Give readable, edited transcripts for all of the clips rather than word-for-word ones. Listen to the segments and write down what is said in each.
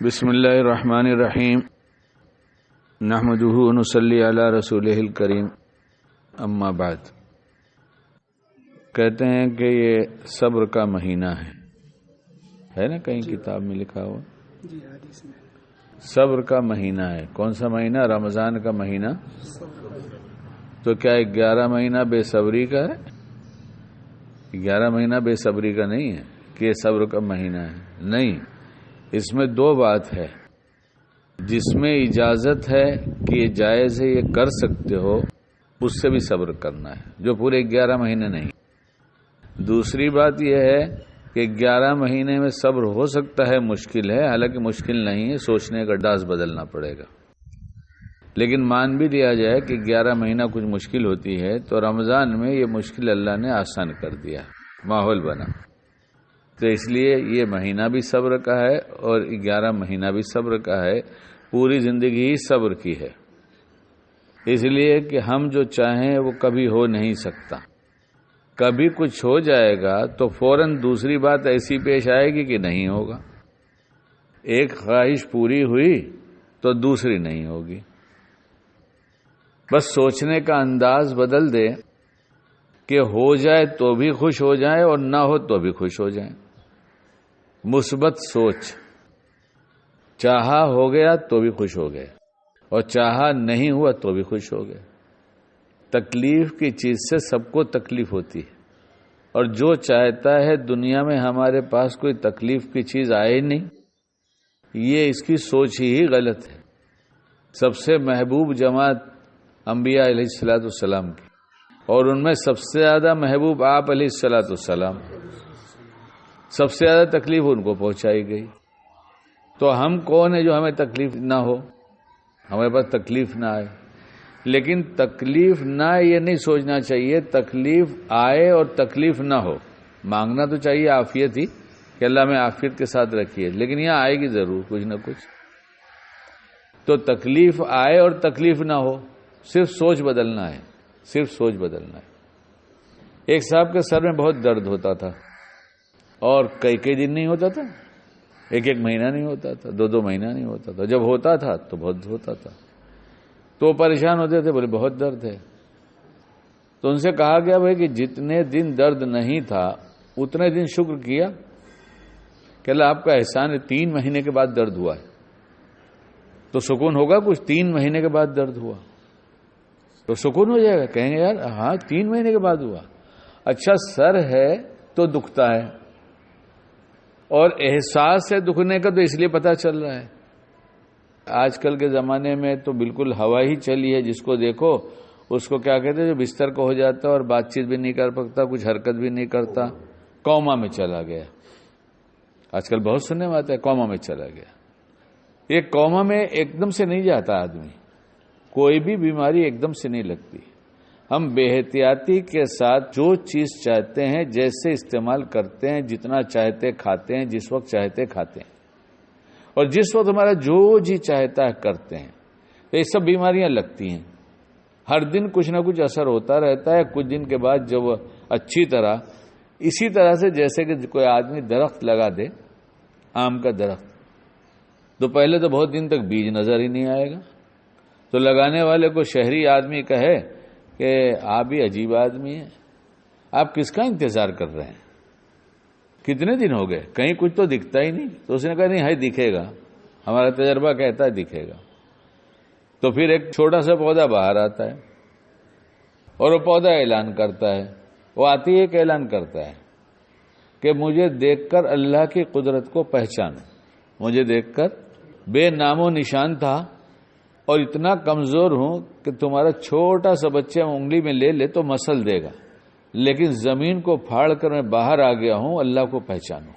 بسم اللہ الرحمن الرحیم نحمدہ ونصلی علی رسولہ الکریم اما بعد۔ کہتے ہیں کہ یہ صبر کا مہینہ ہے نا، کہیں کتاب میں لکھا ہوا صبر کا مہینہ ہے۔ کون سا مہینہ؟ رمضان کا مہینہ۔ تو کیا 11 مہینہ بے صبری کا ہے؟ 11 مہینہ بے صبری کا نہیں ہے کہ یہ صبر کا مہینہ ہے، نہیں۔ اس میں دو بات ہے، جس میں اجازت ہے کہ یہ جائز ہے، یہ کر سکتے ہو، اس سے بھی صبر کرنا ہے، جو پورے 11 مہینے نہیں۔ دوسری بات یہ ہے کہ 11 مہینے میں صبر ہو سکتا ہے، مشکل ہے، حالانکہ مشکل نہیں ہے، سوچنے کا انداز بدلنا پڑے گا۔ لیکن مان بھی لیا جائے کہ 11 مہینہ کچھ مشکل ہوتی ہے، تو رمضان میں یہ مشکل اللہ نے آسان کر دیا، ماحول بنا۔ تو اس لیے یہ مہینہ بھی صبر کا ہے اور 11 مہینہ بھی صبر کا ہے، پوری زندگی ہی صبر کی ہے۔ اس لیے کہ ہم جو چاہیں وہ کبھی ہو نہیں سکتا، کبھی کچھ ہو جائے گا تو فوراً دوسری بات ایسی پیش آئے گی کہ نہیں ہوگا۔ ایک خواہش پوری ہوئی تو دوسری نہیں ہوگی۔ بس سوچنے کا انداز بدل دے کہ ہو جائے تو بھی خوش ہو جائیں اور نہ ہو تو بھی خوش ہو جائیں۔ مثبت سوچ، چاہا ہو گیا تو بھی خوش ہو گئے اور چاہا نہیں ہوا تو بھی خوش ہو گئے۔ تکلیف کی چیز سے سب کو تکلیف ہوتی ہے، اور جو چاہتا ہے دنیا میں ہمارے پاس کوئی تکلیف کی چیز آئے نہیں، یہ اس کی سوچ ہی غلط ہے۔ سب سے محبوب جماعت انبیاء علیہ السلام کی، اور ان میں سب سے زیادہ محبوب آپ علیہ السلام، سب سے زیادہ تکلیف ان کو پہنچائی گئی۔ تو ہم کون ہیں جو ہمیں تکلیف نہ ہو، ہمارے پاس تکلیف نہ آئے؟ لیکن تکلیف نہ آئے یہ نہیں سوچنا چاہیے، تکلیف آئے اور تکلیف نہ ہو۔ مانگنا تو چاہیے عافیت ہی کہ اللہ میں عافیت کے ساتھ رکھیے، لیکن یہاں آئے گی ضرور کچھ نہ کچھ۔ تو تکلیف آئے اور تکلیف نہ ہو، صرف سوچ بدلنا ہے، صرف سوچ بدلنا ہے۔ ایک صاحب کے سر میں بہت درد ہوتا تھا، اور کئی دن نہیں ہوتا تھا، ایک مہینہ نہیں ہوتا تھا، 2 مہینہ نہیں ہوتا تھا، جب ہوتا تھا تو بہت ہوتا تھا، تو پریشان ہوتے تھے، بولے بہت درد ہے۔ تو ان سے کہا گیا بھائی کہ جتنے دن درد نہیں تھا اتنے دن شکر کیا کہ اللہ آپ کا احسان ہے، 3 مہینے کے بعد درد ہوا ہے تو سکون ہوگا کچھ۔ 3 مہینے کے بعد درد ہوا تو سکون ہو جائے گا، کہیں گے یار ہاں 3 مہینے کے بعد ہوا۔ اچھا سر ہے تو دکھتا ہے، اور احساس سے دکھنے کا تو اس لیے پتہ چل رہا ہے۔ آج کل کے زمانے میں تو بالکل ہوا ہی چلی ہے، جس کو دیکھو اس کو کیا کہتے ہیں، جو بستر کو ہو جاتا ہے اور بات چیت بھی نہیں کر سکتا، کچھ حرکت بھی نہیں کرتا، کوما میں چلا گیا۔ آج کل بہت سننے میں آتا ہے کوما میں چلا گیا۔ یہ کوما میں ایک دم سے نہیں جاتا آدمی، کوئی بھی بیماری ایک دم سے نہیں لگتی۔ ہم بے احتیاطی کے ساتھ جو چیز چاہتے ہیں جیسے استعمال کرتے ہیں، جتنا چاہتے کھاتے ہیں، جس وقت چاہتے کھاتے ہیں، اور جس وقت ہمارا جو جی چاہتا ہے کرتے ہیں، تو یہ سب بیماریاں لگتی ہیں۔ ہر دن کچھ نہ کچھ اثر ہوتا رہتا ہے، کچھ دن کے بعد جب اچھی طرح، اسی طرح سے جیسے کہ کوئی آدمی درخت لگا دے، آم کا درخت، تو پہلے تو بہت دن تک بیج نظر ہی نہیں آئے گا، تو لگانے والے کو شہری آدمی کہے کہ آپ بھی عجیب آدمی ہیں، آپ کس کا انتظار کر رہے ہیں، کتنے دن ہو گئے، کہیں کچھ تو دکھتا ہی نہیں۔ تو اس نے کہا نہیں ہے، دکھے گا، ہمارا تجربہ کہتا ہے دکھے گا۔ تو پھر ایک چھوٹا سا پودا باہر آتا ہے اور وہ پودا اعلان کرتا ہے، وہ آتی ہے ایک اعلان کرتا ہے کہ مجھے دیکھ کر اللہ کی قدرت کو پہچانو، مجھے دیکھ کر بے نام و نشان تھا اور اتنا کمزور ہوں کہ تمہارا چھوٹا سا بچہ انگلی میں لے لے تو مسل دے گا، لیکن زمین کو پھاڑ کر میں باہر آ گیا ہوں، اللہ کو پہچانو۔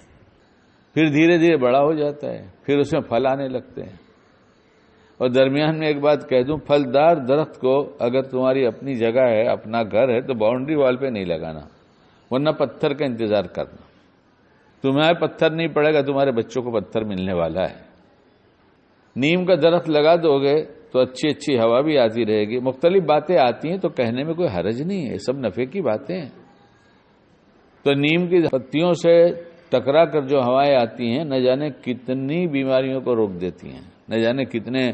پھر دھیرے دھیرے بڑا ہو جاتا ہے، پھر اس میں پھل آنے لگتے ہیں۔ اور درمیان میں ایک بات کہہ دوں، پھلدار درخت کو اگر تمہاری اپنی جگہ ہے، اپنا گھر ہے، تو باؤنڈری وال پہ نہیں لگانا، ورنہ پتھر کا انتظار کرنا۔ تمہیں پتھر نہیں پڑے گا، تمہارے بچوں کو پتھر ملنے والا ہے۔ نیم کا درخت لگا دو گے تو اچھی ہوا بھی آتی رہے گی، مختلف باتیں آتی ہیں، تو کہنے میں کوئی حرج نہیں ہے، سب نفع کی باتیں ہیں۔ تو نیم کی پتیوں سے ٹکرا کر جو ہوائیں آتی ہیں نہ جانے کتنی بیماریوں کو روک دیتی ہیں، نہ جانے کتنے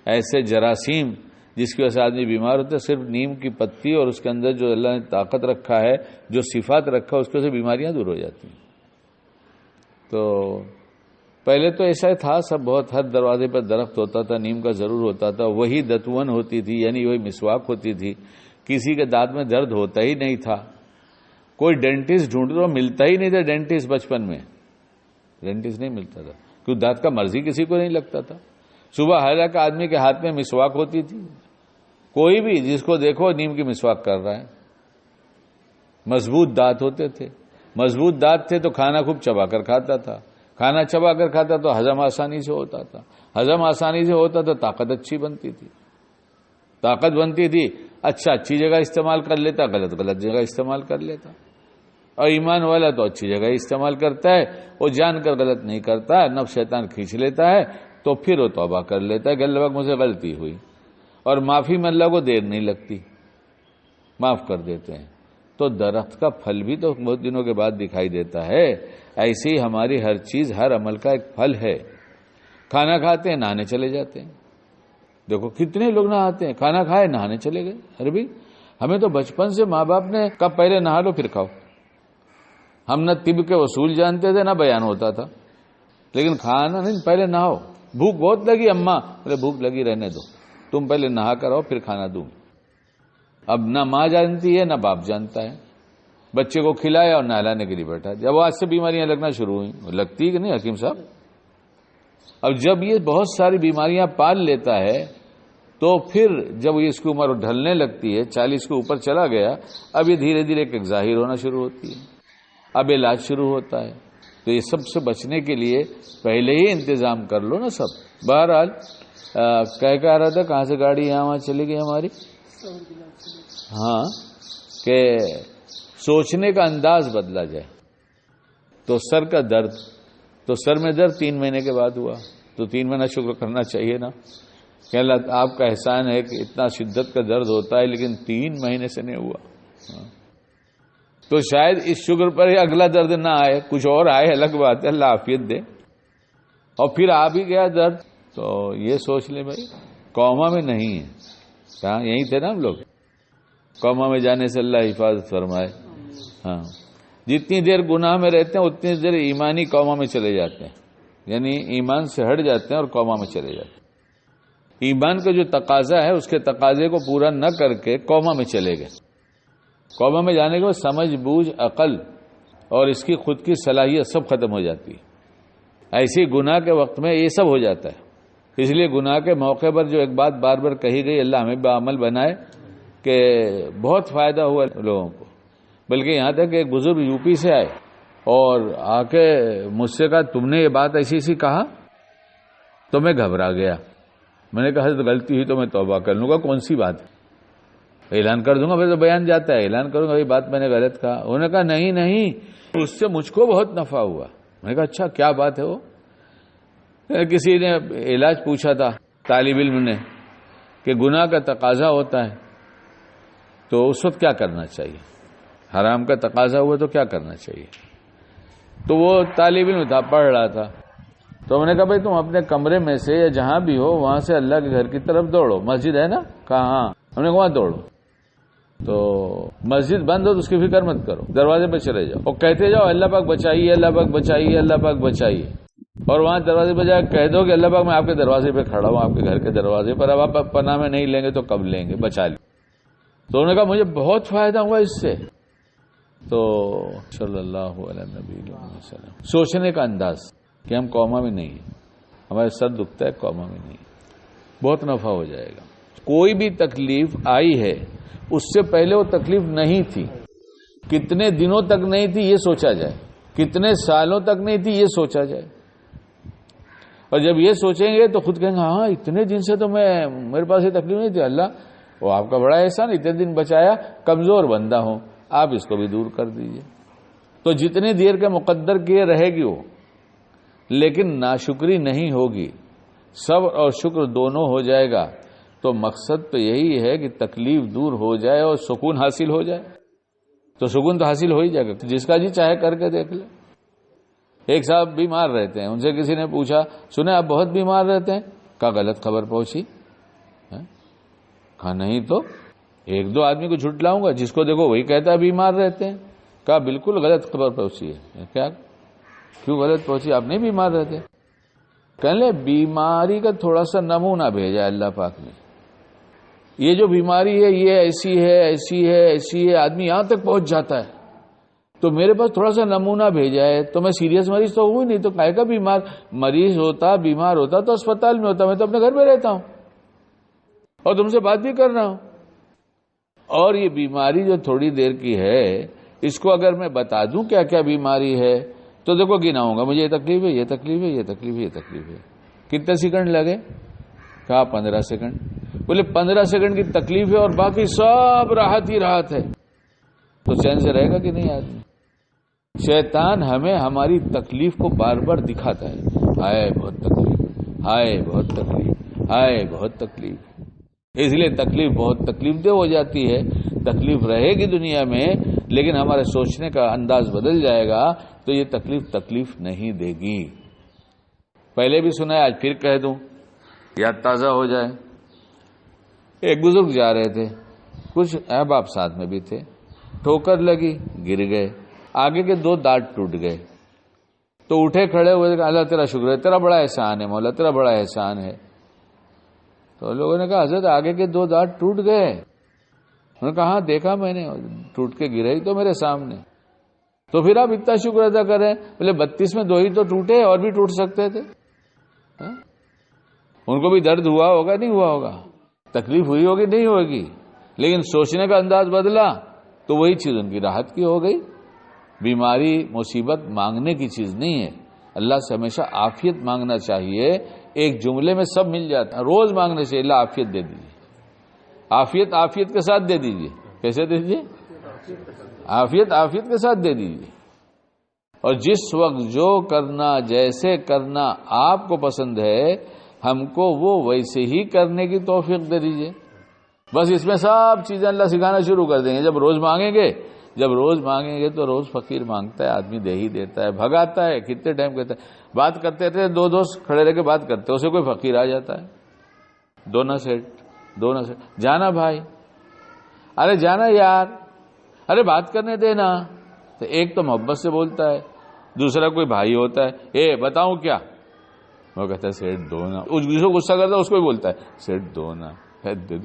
ایسے جراثیم جس کی وجہ سے آدمی بیمار ہوتا ہے، صرف نیم کی پتی اور اس کے اندر جو اللہ نے طاقت رکھا ہے، جو صفات رکھا ہے، اس کی وجہ سے بیماریاں دور ہو جاتی ہیں۔ تو پہلے تو ایسا ہی تھا، سب بہت، ہر دروازے پر درخت ہوتا تھا، نیم کا ضرور ہوتا تھا، وہی دتون ہوتی تھی، یعنی وہی مسواک ہوتی تھی، کسی کے دانت میں درد ہوتا ہی نہیں تھا، کوئی ڈینٹسٹ ڈھونڈ تو ملتا ہی نہیں تھا، ڈینٹسٹ بچپن میں ڈینٹسٹ نہیں ملتا تھا، کیونکہ دانت کا مرضی کسی کو نہیں لگتا تھا۔ صبح ہر ایک آدمی کے ہاتھ میں مسواک ہوتی تھی، کوئی بھی جس کو دیکھو نیم کی مسواک کر رہا ہے۔ مضبوط دانت ہوتے تھے، مضبوط دانت تھے تو کھانا خوب چبا کر کھاتا تھا، کھانا چبا کر کھاتا تو ہضم آسانی سے ہوتا تھا، ہضم آسانی سے ہوتا تو طاقت اچھی بنتی تھی، طاقت بنتی تھی، اچھی جگہ استعمال کر لیتا، غلط جگہ استعمال کر لیتا۔ اور ایمان والا تو اچھی جگہ استعمال کرتا ہے، وہ جان کر غلط نہیں کرتا، نفس شیطان کھینچ لیتا ہے تو پھر وہ توبہ کر لیتا ہے کہ اللہ پاک مجھ سے غلطی ہوئی، اور معافی میں اللہ کو دیر نہیں لگتی، معاف کر دیتے ہیں۔ تو درخت کا پھل بھی تو بہت دنوں کے بعد دکھائی دیتا ہے، ایسے ہی ہماری ہر چیز، ہر عمل کا ایک پھل ہے۔ کھانا کھاتے ہیں، نہانے چلے جاتے ہیں، دیکھو کتنے لوگ نہاتے ہیں، کھانا کھائے نہانے چلے گئے۔ ارے بھائی ہمیں تو بچپن سے ماں باپ نے کب پہلے نہا لو پھر کھاؤ، ہم نہ طب کے اصول جانتے تھے نہ بیان ہوتا تھا، لیکن کھانا نہیں، پہلے نہاؤ، بھوک بہت لگی اماں، بولے بھوک لگی رہنے دو، تم پہلے نہا کر آؤ پھر کھانا دوں۔ اب نہ ماں جانتی ہے نہ باپ جانتا ہے، بچے کو کھلایا اور نہلانے کے لیے بیٹھا دیا، اب آج سے بیماریاں لگنا شروع ہوئیں، لگتی کہ نہیں حکیم صاحب؟ اب جب یہ بہت ساری بیماریاں پال لیتا ہے تو پھر جب اس کی عمر ڈھلنے لگتی ہے، 40 کے اوپر چلا گیا، اب یہ دھیرے دھیرے ایک ظاہر ہونا شروع ہوتی ہے، اب علاج شروع ہوتا ہے۔ تو یہ سب سے بچنے کے لیے پہلے ہی انتظام کر لو نا سب۔ بہرحال کہہ رہا تھا، کہاں سے گاڑی یہاں وہاں چلی گئی ہماری؟ ہاں، کہ سوچنے کا انداز بدلا جائے۔ تو سر کا درد، تو سر میں درد 3 مہینے کے بعد ہوا تو 3 مہینہ شکر کرنا چاہیے نا کہ اللہ آپ کا احسان ہے کہ اتنا شدت کا درد ہوتا ہے لیکن 3 مہینے سے نہیں ہوا۔ تو شاید اس شکر پر ہی اگلا درد نہ آئے، کچھ اور آئے، الگ بات ہے، اللہ عافیت دے، اور پھر آ بھی گیا درد تو یہ سوچ لیں بھائی کوما میں نہیں ہے، کہاں یہیں تھے نا ہم لوگ، کوما میں جانے سے اللہ حفاظت فرمائے۔ ہاں، جتنی دیر گناہ میں رہتے ہیں اتنی دیر ایمانی کوما میں چلے جاتے ہیں، یعنی ایمان سے ہٹ جاتے ہیں اور کوما میں چلے جاتے ہیں۔ ایمان کا جو تقاضا ہے اس کے تقاضے کو پورا نہ کر کے کوما میں چلے گئے، کوما میں جانے کے بعد سمجھ بوجھ، عقل اور اس کی خود کی صلاحیت سب ختم ہو جاتی ہے۔ ایسی گناہ کے وقت میں یہ سب ہو جاتا ہے، اس لیے گناہ کے موقع پر جو ایک بات بار بار کہی گئی، اللہ ہمیں بعمل بنائے، کہ بہت فائدہ ہوا لوگوں کو۔ بلکہ یہاں تک کہ ایک بزرگ یو پی سے آئے اور آ کے مجھ سے کہا تم نے یہ بات ایسی کہا تو میں گھبرا گیا، میں نے کہا حضرت غلطی ہوئی تو میں توبہ کر لوں گا، کون سی بات ہے، اعلان کر دوں گا، پھر تو بیان جاتا ہے، اعلان کروں گا یہ بات میں نے غلط کہا۔ انہوں نے کہا نہیں، اس سے مجھ کو بہت نفع ہوا۔ میں نے کہا اچھا کیا بات ہے وہ؟ کسی نے علاج پوچھا تھا طالب علم نے کہ گناہ کا تقاضا ہوتا ہے تو اس وقت کیا کرنا چاہیے، حرام کا تقاضا ہوا تو کیا کرنا چاہیے؟ تو وہ طالب علم تھا، پڑھ رہا تھا، تو میں نے کہا بھائی تم اپنے کمرے میں سے یا جہاں بھی ہو وہاں سے اللہ کے گھر کی طرف دوڑو، مسجد ہے نا؟ کہا ہاں۔ ہم نے کہا وہاں دوڑو، تو مسجد بند ہو تو اس کی فکر مت کرو، دروازے پہ چلے جاؤ اور کہتے جاؤ اللہ پاک بچائیے، اللہ پاک بچائیے، اللہ پاک بچائیے، اور وہاں دروازے پہ جا کے کہہ دو کہ اللہ پاک میں آپ کے دروازے پہ کھڑا ہوں، آپ کے گھر کے دروازے پر، اب آپ پناہ میں نہیں لیں گے تو کب لیں گے، بچا لیں۔ تو انہوں نے کہا مجھے بہت فائدہ ہوا اس سے۔ تو صلی اللہ علیہ نبی وسلم، سوچنے کا انداز کہ ہم قوما میں نہیں ہیں، ہمارے سر دکھتا ہے قوما میں نہیں، بہت نفع ہو جائے گا۔ کوئی بھی تکلیف آئی ہے اس سے پہلے وہ تکلیف نہیں تھی، کتنے دنوں تک نہیں تھی یہ سوچا جائے، کتنے سالوں تک نہیں تھی یہ سوچا جائے، اور جب یہ سوچیں گے تو خود کہیں گے ہاں اتنے دن سے تو میرے پاس یہ تکلیف نہیں تھی، اللہ وہ آپ کا بڑا احسان، اتنے دن بچایا، کمزور بندہ ہوں، آپ اس کو بھی دور کر دیجئے۔ تو جتنی دیر کے مقدر کیے رہے گی وہ، لیکن ناشکری نہیں ہوگی، صبر اور شکر دونوں ہو جائے گا، تو مقصد تو یہی ہے کہ تکلیف دور ہو جائے اور سکون حاصل ہو جائے۔ تو سکون تو حاصل ہو ہی جائے گا، جس کا جی چاہے کر کے دیکھ لے۔ ایک صاحب بیمار رہتے ہیں، ان سے کسی نے پوچھا سنے آپ بہت بیمار رہتے ہیں؟ کہا غلط خبر پہنچی. کہا نہیں تو ایک دو آدمی کو جھٹلاؤں گا، جس کو دیکھو وہی کہتا ہے بیمار رہتے ہیں. کہا بالکل غلط خبر پہنچی ہے. کیا کیوں غلط پہنچی؟ آپ نہیں بیمار رہتے؟ کہنے لے بیماری کا تھوڑا سا نمونہ بھیجا اللہ پاک نے. یہ جو بیماری ہے یہ ایسی ہے ایسی ہے ایسی ہے، آدمی یہاں تک پہنچ جاتا ہے، تو میرے پاس تھوڑا سا نمونہ بھیجا ہے. تو میں سیریس مریض تو ہوں نہیں، تو کہے گا مریض ہوتا بیمار ہوتا تو اسپتال میں ہوتا، میں تو اپنے گھر میں رہتا ہوں اور تم سے بات بھی کر رہا ہوں. اور یہ بیماری جو تھوڑی دیر کی ہے، اس کو اگر میں بتا دوں کیا کیا بیماری ہے تو دیکھو گناؤں گا، مجھے یہ تکلیف ہے یہ تکلیف ہے یہ تکلیف ہے یہ تکلیف ہے. کتنے سیکنڈ لگے؟ کہا 15 سیکنڈ. بولے 15 سیکنڈ کی تکلیف ہے اور باقی سب راحت ہی راحت ہے، تو چین سے رہے گا کہ نہیں آدمی؟ شیطان ہمیں ہماری تکلیف کو بار بار دکھاتا ہے، ہائے بہت تکلیف، ہائے بہت تکلیف، ہائے بہت تکلیف. اس لیے تکلیف بہت تکلیف دہ ہو جاتی ہے. تکلیف رہے گی دنیا میں، لیکن ہمارے سوچنے کا انداز بدل جائے گا تو یہ تکلیف نہیں دے گی. پہلے بھی سنا ہے، آج پھر کہہ دوں یاد تازہ ہو جائے. ایک بزرگ جا رہے تھے، کچھ احباب ساتھ میں بھی تھے، ٹھوکر لگی، گر گئے، آگے کے 2 دانت ٹوٹ گئے. تو اٹھے کھڑے ہوئے کہ اللہ تیرا شکر ہے، تیرا بڑا احسان ہے مولا، تیرا بڑا احسان ہے. تو لوگوں نے کہا حضرت آگے کے 2 دانت ٹوٹ گئے. انہوں نے کہا ہاں دیکھا میں نے، ٹوٹ کے گرے ہی تو میرے سامنے. تو پھر آپ اتنا شکر ادا کریں. بولے 32 میں 2 ہی تو ٹوٹے، اور بھی ٹوٹ سکتے تھے. ان کو بھی درد ہوا ہوگا نہیں ہوا ہوگا، تکلیف ہوئی ہوگی نہیں ہوگی، لیکن سوچنے کا انداز بدلا تو وہی چیز ان کی راحت کی ہو گئی. بیماری مصیبت مانگنے کی چیز نہیں ہے، اللہ سے ہمیشہ عافیت مانگنا چاہیے. ایک جملے میں سب مل جاتا ہے، روز مانگنے سے اللہ عافیت دے دیجیے. عافیت کے ساتھ دے دیجیے. کیسے دے دیجیے؟ عافیت کے ساتھ دے دیجیے. اور جس وقت جو کرنا جیسے کرنا آپ کو پسند ہے، ہم کو وہ ویسے ہی کرنے کی توفیق دے دیجیے. بس اس میں سب چیزیں اللہ سکھانا شروع کر دیں گے. جب روز مانگیں گے تو روز فقیر مانگتا ہے، آدمی دے ہی دیتا ہے، بھگاتا ہے. کتنے ٹائم کہتا ہے، بات کرتے تھے 2 دوست کھڑے رہ کے بات کرتے، اسے کوئی فقیر آ جاتا ہے، دونوں سیٹ جانا بھائی، ارے جانا یار، ارے بات کرنے دینا. تو ایک تو محبت سے بولتا ہے، دوسرا کوئی بھائی ہوتا ہے، اے بتاؤں کیا، وہ کہتا ہے سیٹ دو نا. جس کو غصہ کرتا ہے اس کو بھی بولتا ہے سیٹ دو نا.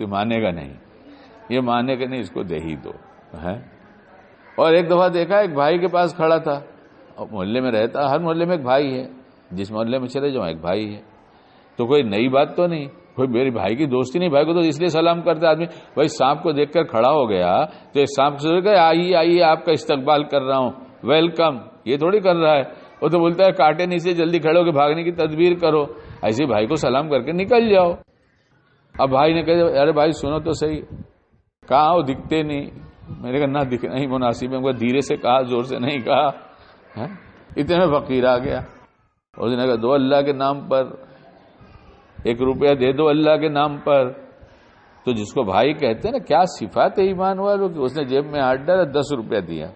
مانے گا نہیں، یہ مانے گا نہیں، اس کو دے ہی دو ہے. اور ایک دفعہ دیکھا ایک بھائی کے پاس کھڑا تھا، محلے میں رہتا، ہر محلے میں ایک بھائی ہے، جس محلے میں چلے جاؤ ایک بھائی ہے. تو کوئی نئی بات تو نہیں، کوئی میری بھائی کی دوستی نہیں. بھائی کو تو اس لیے سلام کرتا آدمی، بھائی سانپ کو دیکھ کر کھڑا ہو گیا تو ایک سانپ سے کہ آئیے آپ کا استقبال کر رہا ہوں، ویلکم، یہ تھوڑی کر رہا ہے. وہ تو بولتا ہے کاٹے نیچے جلدی کھڑے ہو کے بھاگنے کی تدبیر کرو. ایسے بھائی کو سلام کر کے نکل جاؤ. اب بھائی نے کہا ارے بھائی سنو تو صحیح، کہاں وہ دکھتے نہیں. میں نے کہا نہ دکھنا ہی مناسب ہے. دھیرے سے کہا، زور سے نہیں کہا. اتنے میں فقیر آ گیا. اس نے کہا دو اللہ کے نام پر، 1 روپیہ دے دو اللہ کے نام پر. تو جس کو بھائی کہتے ہیں نا، کیا صفات ہے ایمان والوں کی. اس نے جیب میں ہاتھ ڈالا، 10 روپیہ دیا.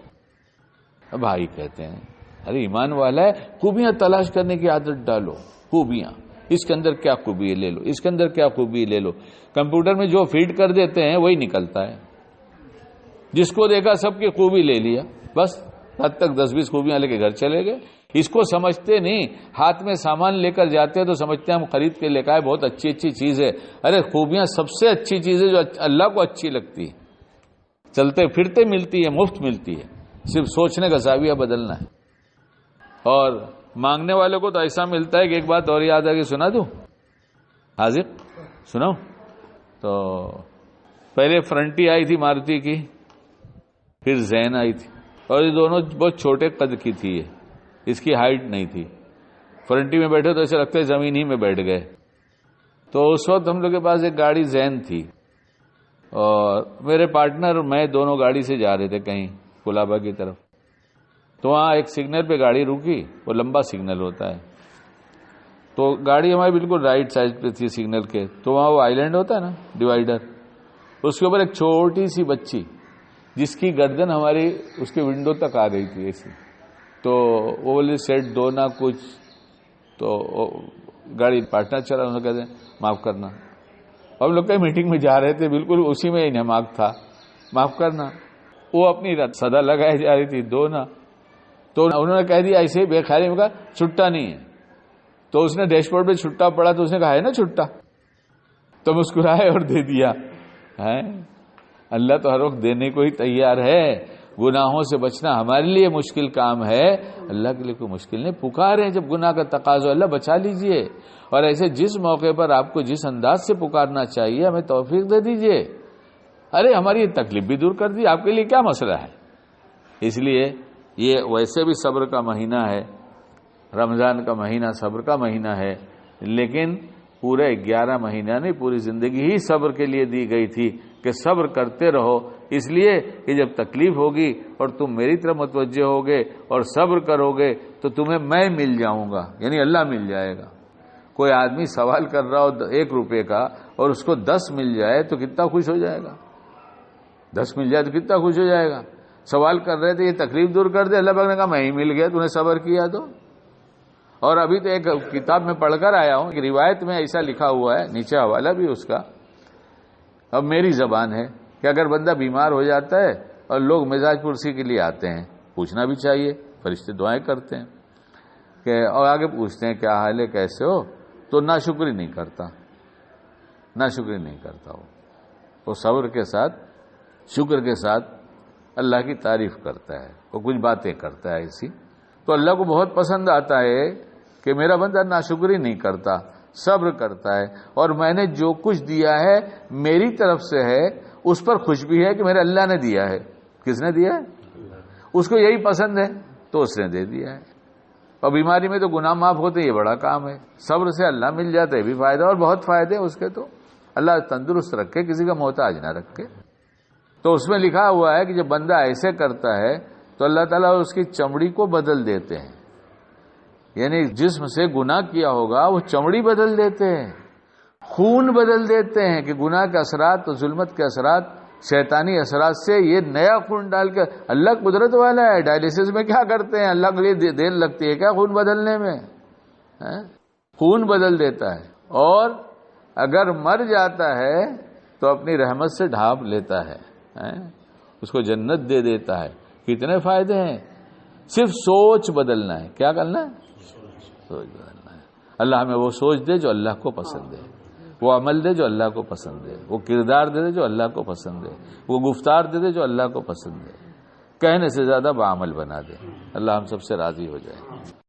بھائی کہتے ہیں ارے ایمان والا ہے، خوبیاں تلاش کرنے کی عادت ڈالو. خوبیاں، اس کے اندر کیا خوبی لے لو، اس کے اندر کیا خوبی لے لو. کمپیوٹر میں جو فیڈ کر دیتے ہیں وہی نکلتا ہے. جس کو دیکھا سب کی خوبی لے لیا، بس حد تک 10-20 خوبیاں لے کے گھر چلے گئے. اس کو سمجھتے نہیں. ہاتھ میں سامان لے کر جاتے ہیں تو سمجھتے ہیں ہم خرید کے لے کے آئے، بہت اچھی چیز ہے. ارے خوبیاں سب سے اچھی چیز ہے جو اللہ کو اچھی لگتی ہے، چلتے پھرتے ملتی ہے، مفت ملتی ہے. صرف سوچنے کا زاویہ بدلنا ہے. اور مانگنے والے کو تو ایسا ملتا ہے کہ ایک بات اور یاد آ گئی، سنا دوں؟ حاضر سناؤ؟ تو پہلے فرنٹی آئی تھی ماروتی کی، پھر زین آئی تھی، اور یہ دونوں بہت چھوٹے قد کی تھی. اس کی ہائٹ نہیں تھی. فرنٹی میں بیٹھے تو ایسے لگتا ہے زمین ہی میں بیٹھ گئے. تو اس وقت ہم لوگ کے پاس ایک گاڑی زین تھی، اور میرے پارٹنر اور میں دونوں گاڑی سے جا رہے تھے کہیں کولابا کی طرف. تو وہاں ایک سگنل پہ گاڑی رکی، وہ لمبا سگنل ہوتا ہے. تو گاڑی ہماری بالکل رائٹ سائڈ پہ تھی سگنل کے. تو وہاں وہ آئی لینڈ ہوتا ہے نا، ڈیوائیڈر، اس کے اوپر ایک چھوٹی سی بچی، جس کی گردن ہماری اس کے ونڈو تک آ گئی تھی ایسی. تو وہ بولے سیٹ دو نا کچھ، تو گاڑی پارٹنر چلا، انہوں نے کہتے ہیں معاف کرنا. ہم لوگ کئی میٹنگ میں جا رہے تھے، بالکل اسی میں انہماک تھا، معاف کرنا. وہ اپنی صدا لگائی جا رہی تھی دو نا، تو انہوں نے کہہ دیا ایسے بے خیالی میں، کہا چھٹا نہیں ہے. تو اس نے ڈیش بورڈ پہ چھٹا پڑا تو اس نے کہا ہے نا چھٹا، تو مسکرائے اور دے دیا. اللہ تو ہر وقت دینے کو ہی تیار ہے. گناہوں سے بچنا ہمارے لیے مشکل کام ہے، اللہ کے لیے کوئی مشکل نہیں. پکارے جب گناہ کا تقاضا، اللہ بچا لیجئے. اور ایسے جس موقع پر آپ کو جس انداز سے پکارنا چاہیے ہمیں توفیق دے دیجئے. ارے ہماری یہ تکلیف بھی دور کر دی، آپ کے لیے کیا مسئلہ ہے. اس لیے یہ ویسے بھی صبر کا مہینہ ہے، رمضان کا مہینہ صبر کا مہینہ ہے، لیکن پورے 11 مہینہ نہیں، پوری زندگی ہی صبر کے لیے دی گئی تھی کہ صبر کرتے رہو. اس لیے کہ جب تکلیف ہوگی اور تم میری طرف متوجہ ہوگے اور صبر کرو گے تو تمہیں میں مل جاؤں گا، یعنی اللہ مل جائے گا. کوئی آدمی سوال کر رہا ہو 1 روپے کا اور اس کو 10 مل جائے تو کتنا خوش ہو جائے گا. 10 مل جائے تو کتنا خوش ہو جائے گا. سوال کر رہے تھے یہ تکلیف دور کر دے، اللہ پاک نے کہا میں ہی مل گیا، تو نے صبر کیا تو. اور ابھی تو ایک کتاب میں پڑھ کر آیا ہوں کہ روایت میں ایسا لکھا ہوا ہے، نیچے حوالہ بھی اس کا، اب میری زبان ہے، کہ اگر بندہ بیمار ہو جاتا ہے اور لوگ مزاج پرسی کے لیے آتے ہیں، پوچھنا بھی چاہیے، فرشتے دعائیں کرتے ہیں کہ، اور آگے پوچھتے ہیں کیا حال ہے کیسے ہو، تو ناشکری نہیں کرتا، ناشکری نہیں کرتا. وہ صبر کے ساتھ، شکر کے ساتھ اللہ کی تعریف کرتا ہے، وہ کچھ باتیں کرتا ہے ایسی، تو اللہ کو بہت پسند آتا ہے کہ میرا بندہ ناشکری نہیں کرتا، صبر کرتا ہے. اور میں نے جو کچھ دیا ہے میری طرف سے ہے، اس پر خوش بھی ہے کہ میرے اللہ نے دیا ہے. کس نے دیا ہے؟ اس کو یہی پسند ہے تو اس نے دے دیا ہے. اور بیماری میں تو گناہ معاف ہوتے، یہ بڑا کام ہے. صبر سے اللہ مل جاتا ہے، یہ بھی فائدہ، اور بہت فائدے اس کے. تو اللہ تندرست رکھے، کسی کا محتاج نہ رکھے. تو اس میں لکھا ہوا ہے کہ جب بندہ ایسے کرتا ہے تو اللہ تعالیٰ اس کی چمڑی کو بدل دیتے ہیں، یعنی جسم سے گناہ کیا ہوگا وہ چمڑی بدل دیتے ہیں، خون بدل دیتے ہیں، کہ گناہ کے اثرات تو ظلمت کے اثرات، شیطانی اثرات سے یہ نیا خون ڈال کے. اللہ قدرت والا ہے، ڈائلیسس میں کیا کرتے ہیں، اللہ کے لیے دیر لگتی ہے کیا خون بدلنے میں؟ خون بدل دیتا ہے. اور اگر مر جاتا ہے تو اپنی رحمت سے ڈھانپ لیتا ہے، اس کو جنت دے دیتا ہے. کتنے فائدے ہیں. صرف سوچ بدلنا ہے. کیا کرنا ہے؟ سوچ بدلنا ہے. اللہ ہمیں وہ سوچ دے جو اللہ کو پسند ہے، وہ عمل دے جو اللہ کو پسند ہے، وہ کردار دے دے جو اللہ کو پسند ہے، وہ گفتار دے دے جو اللہ کو پسند ہے، کہنے سے زیادہ بعمل بنا دے. اللہ ہم سب سے راضی ہو جائے.